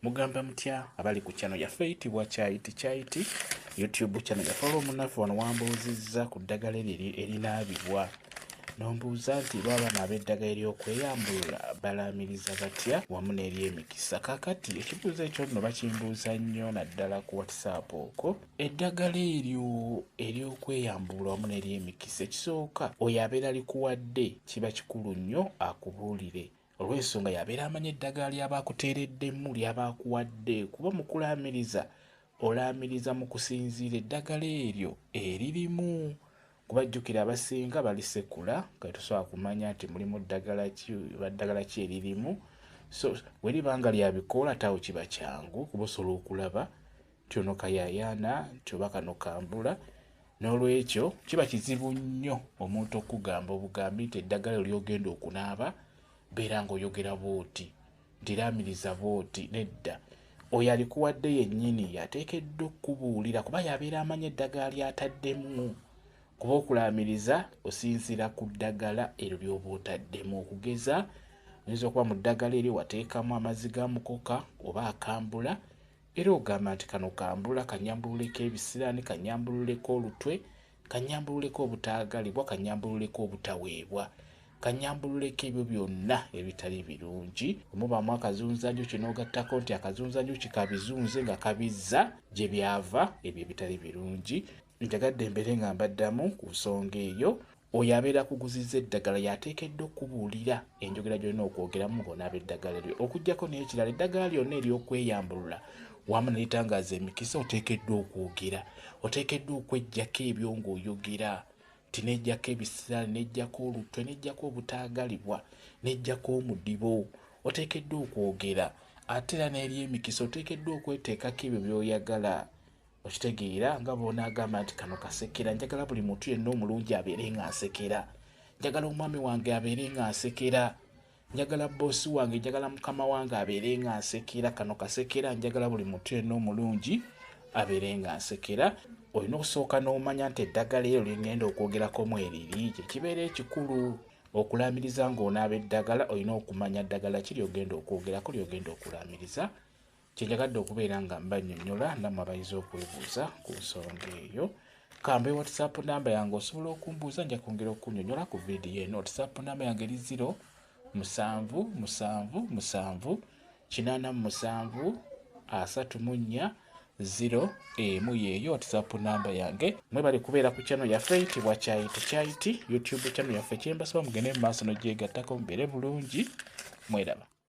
Mugamba mutya abali ku channel yaffe eyitibwa Kyaiti YouTube channel yaffe omunafu wano wambuuzizza ku ddagala erinaabibwa nombuuza nti lw'abaana ab'eddagala ery'okweyambulula balaamiriza batya wamu n'ery'emikisa. Kaakati ekibuuzo ekyo nno bakimbuuza nnyo naddala ku WhatsApp okwo. Eddagala eryo ery'okweyambulula wamu n'ery'emikisa, ekisooka oyo abeera likuwadde kiba kikulu nnyo akubuulire, olw'ensonga yabeera amanya eddagala ly'abaakuteereddemu ly'abaakuwadde, kuba mu kulaamiriza olaamiriza mu kusinziira eddagala eryo eririmu. Kuba jjukira abasinga balisekula kati tosobola kumanya nti mulimu ddagala ki eririmu. So bwe liba nga lya bikoola tawo kiba kyangu kuba osobola okulaba nti ono kayaayaana nti oba kano kambula. N'olwekyo kiba kizibu nnyo omuntu okugamba obugambi nti eddagala ly'ogenda okunaaba beera ng'oyogera bw'oti nti laamiriza bw'oti. Nedda, oyo alikuwadde yennyini yateekeddwa okukubuulira kuba yabeera amanya eddagala ly'ataddemu. Kuba okulaamiriza osinziira ku ddagala eryo ly'oba otaddemu. Okugeza oyinza okuba mu ddagala eryo wateekamu amazzi ga mukoka oba akambula, era ogamba nti kano kambula kanyambululeko ebisiraani, kanyambululeko olutwe, kanyambululeko obutaagalibwa, kanyambululeko obutaweebwa, kanyambululeko ebyo byonna ebitali birungi. Omubaamu akazunzanjuki n'ogattako nti akazunzanjuki kabizunze nga kabizza gye byava ebyo ebitali birungi. Njagadde embeere nga mbaddamu ku nsonga eyo. Oyo abeera akuguzizza eddagala yateekeddwa okubuulira enjogera gy'olina okwogeramu ng'onaaba eddagala eryo. Okuggyako n'ekirala, eddagala lyonna ery'okweyambulula wamu n'eritangaaza emikisa oteekeddwa okwogera. Oteekeddwa okweggyako ebyo ng'oyogera nti n'eggyako ebisiraani, n'eggyako olutwe, n'eggyako obutaagalibwa, n'eggyako omudibo. Oteekeddwa okwogera. Ate era n'ery'emikisa oteekeddwa okweteekako ebyo by'oyagala. Okitegeera nga bw'onaagamba nti kano kasekera, njagala buli muntu yenna omulungi abeere nga nsekera, njagala omwami wange abeere nga nsekera, njagala boosi wange, njagala mukama wange abeere nga nsekera, kano kasekera, njagala buli muntu yenna omulungi abeere nga nsekera. Olina okusooka n'omanya nti eddagala eryo ly'engenda okwogerako eriri kye kibeera ekikulu. Okulaamiriza ng'onaaba eddagala olina okumanya ddagala ki ly'ogenda okwogerako ly'ogenda okulaamiriza. Kyenjagadde okubeera nga mbannyonnyola nammwe abayinza okwebuuza ku nsonga eyo. Kambe WhatsApp namba yange osobola okumbuuza, nja kwongera okunnyonnyola ku viidiyo eno. WhatsApp namba yange eri 0777873401 yeeyo WhatsApp namba yange. Mwebale kubeera ku channel yaffe eyitibwa Kyaiti YouTube channel yaffe. Kyembasaba mugende mu maaso n'ogyegattako mubeere bulungi. Mweraba.